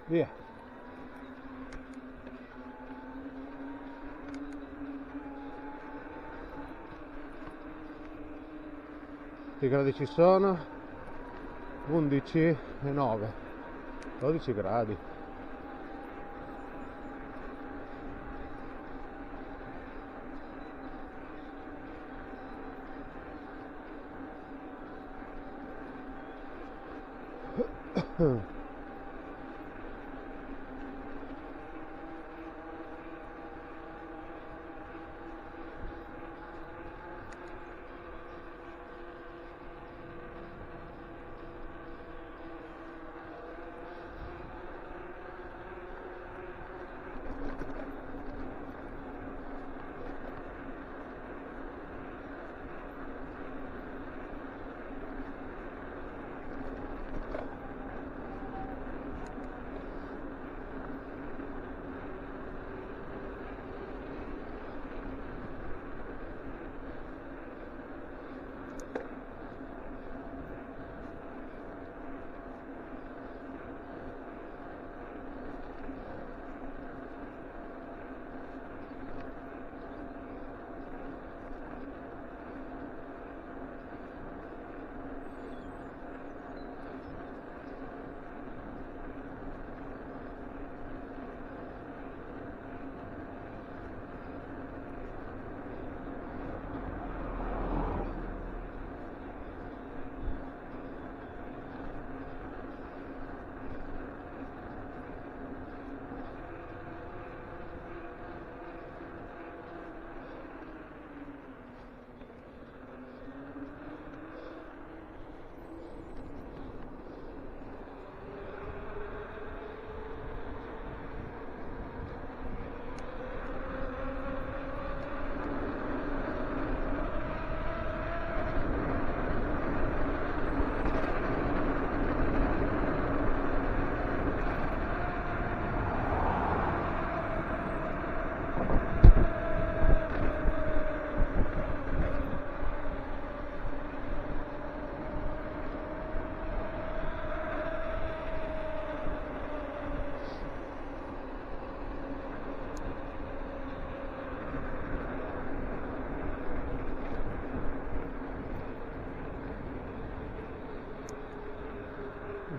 Via. Che gradi ci sono? 11,9, 12 gradi.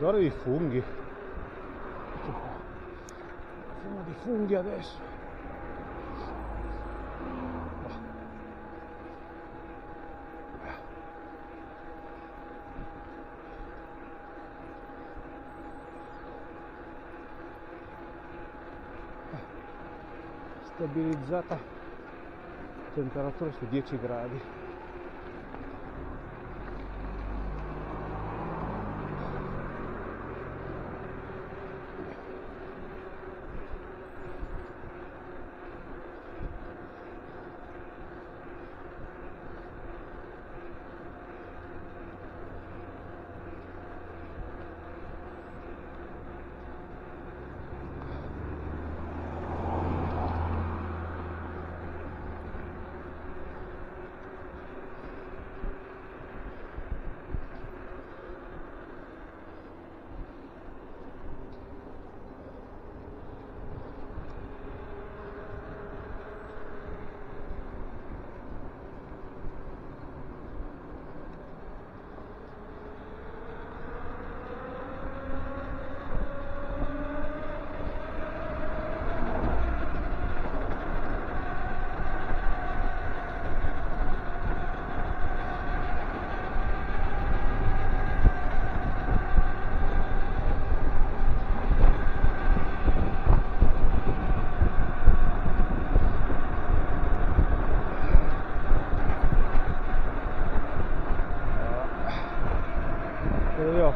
Odore di funghi. Fumo di funghi adesso. Stabilizzata temperatura su 10 gradi.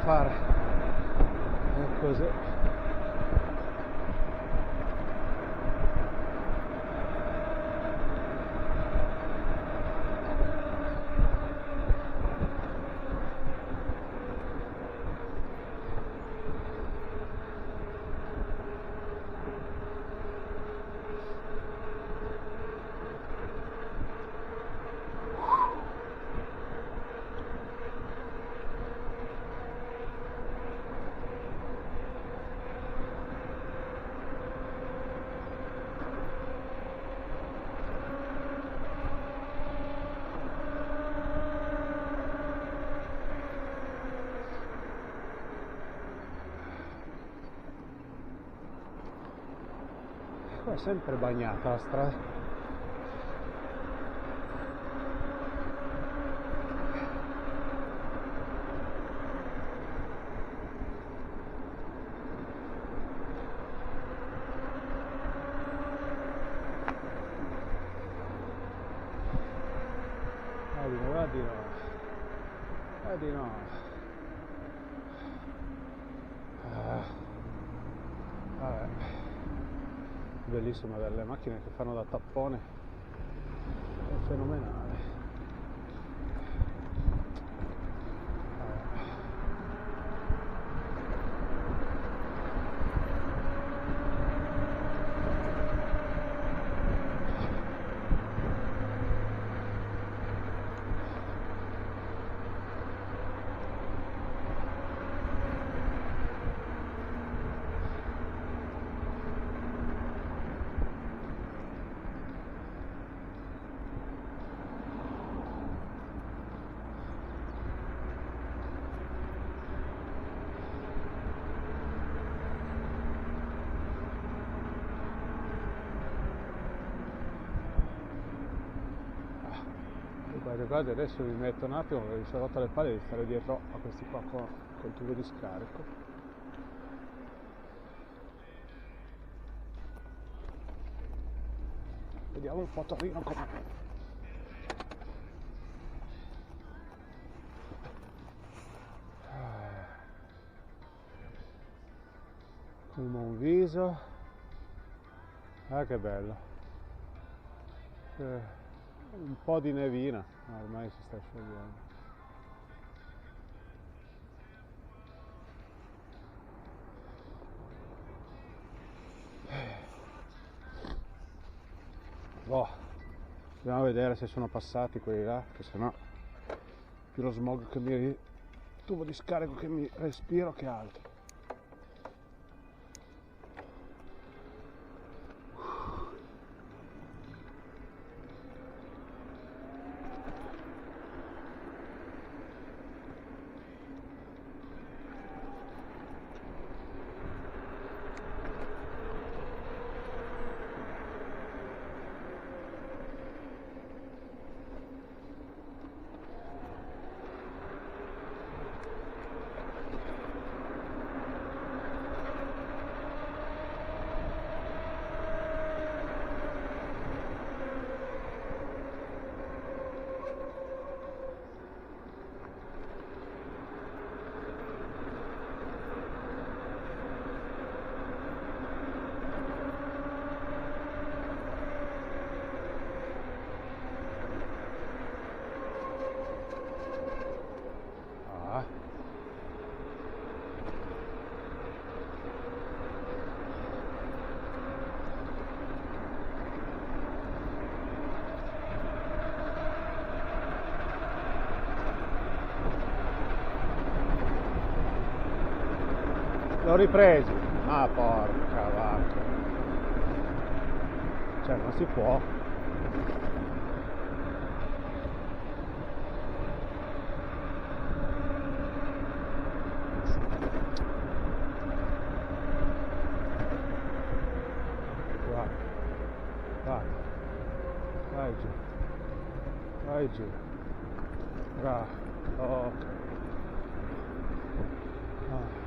Fare è così. È sempre bagnata la strada. Di no. Vabbè. Bellissima delle macchine che fanno da tappone, è fenomenale. Guarda, adesso mi metto un attimo perché mi sono rotto le palle di stare dietro a questi qua col tubo di scarico. Vediamo un po' Torino com'è. Il Monviso. Ah, che bello. Un po' di nevina, ma ormai si sta sciogliendo. Boh, andiamo a vedere se sono passati quelli là, che sennò più lo smog che mi tubo di scarico che mi respiro che altro. L'ho ripresi. Ah, porca vacca. Cioè, non si può. Guarda. Vai. Vai giù. Vai giù. Bravo. Oh. Ah.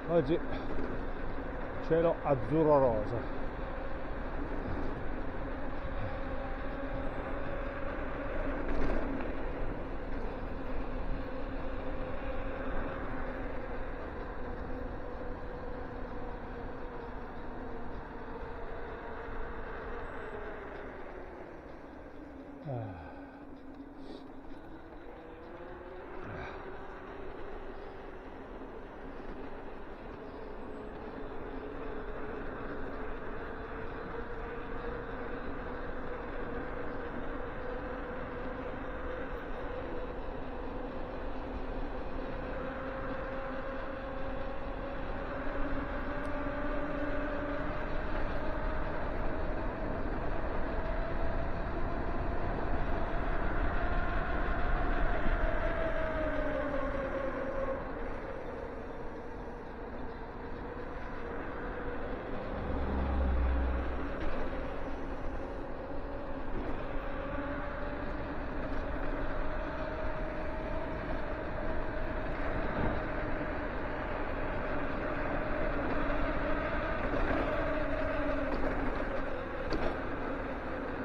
Oggi cielo azzurro rosa.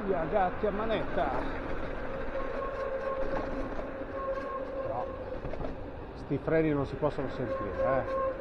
Via gatti a manetta. Però sti freni non si possono sentire, vabbè.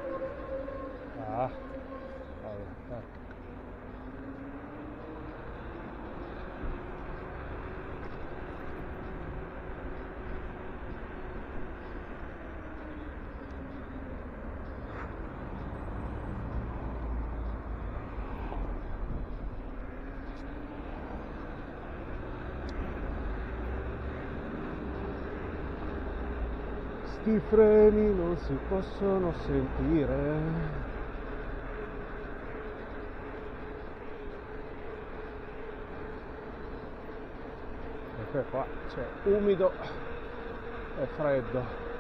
Sti freni non si possono sentire. Perché qua c'è umido e freddo.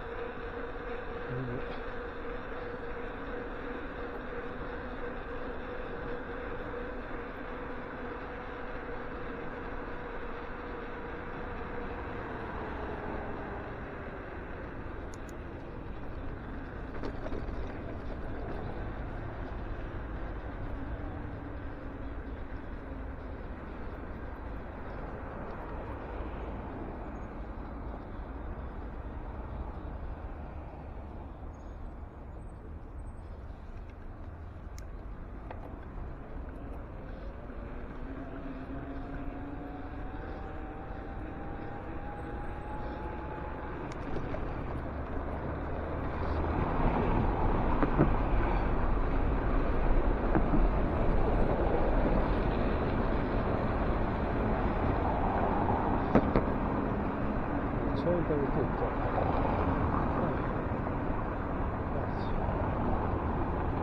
C'entra di tutto.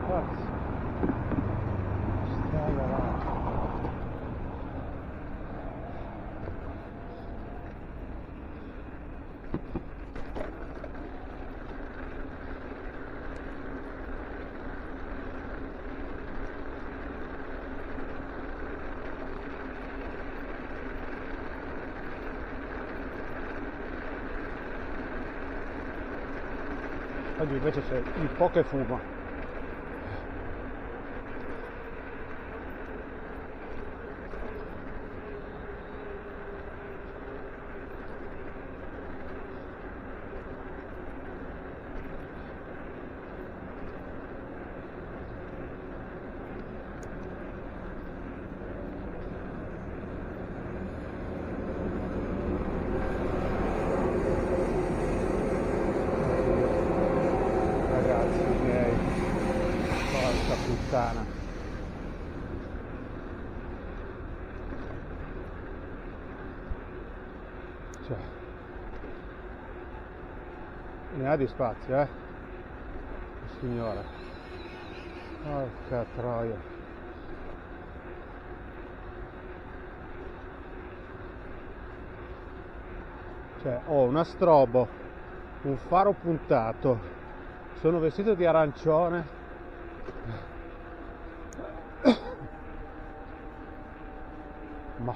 Grazie. Stai là. Oggi invece c'è il po' che fuma. Ragazzi miei, porca puttana. Cioè, ne ha di spazio, signora. Porca troia. Cioè, ho una strobo, un faro puntato, sono vestito di arancione. Ma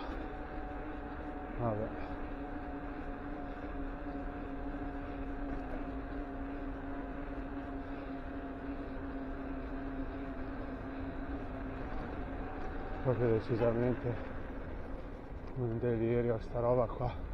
Vabbè. Proprio decisamente un delirio sta roba qua.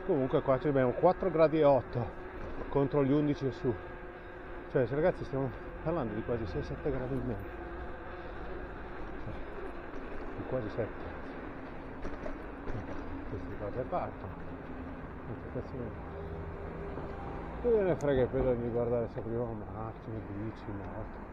Comunque qua abbiamo 4 gradi e 8 contro gli 11 su, cioè ragazzi stiamo parlando di quasi 6-7 gradi in meno, di quasi 7. Queste cose partono, che me ne frega poi di guardare se prima macchine, bici, moto.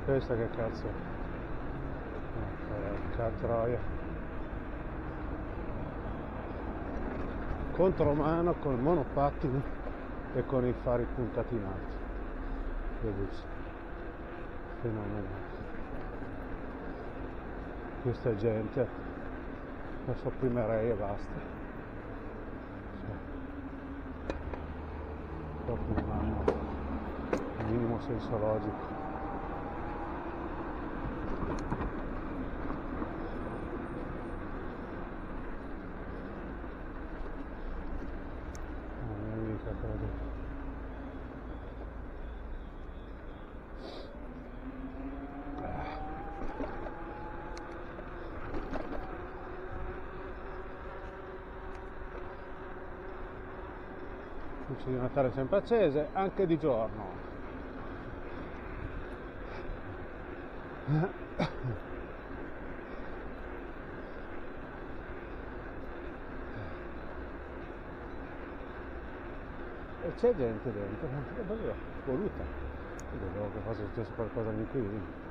Questa che cazzo è? Troia. Contromano con il monopattino e con i fari puntati in alto. Bellissimo. Fenomenale. Questa gente la sopprimerei e basta. Proprio non hanno il minimo senso logico. Luci di Natale sempre accese, anche di giorno. E c'è gente dentro, voluta. Vedevo che fosse successo qualcosa di qui.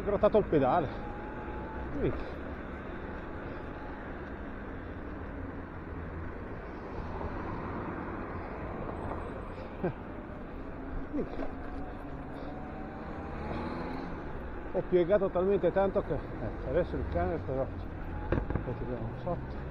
grattato il pedale. Minchia. Minchia. Ho piegato talmente tanto che adesso il cane però lo tiriamo sotto.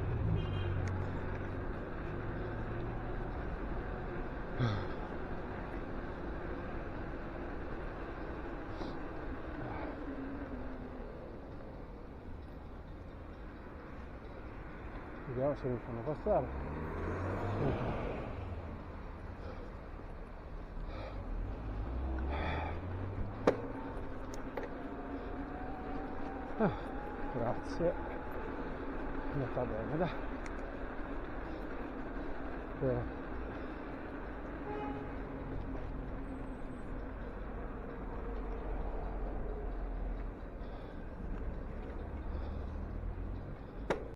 Vediamo se mi fanno passare. Grazie, è andata bene, dai.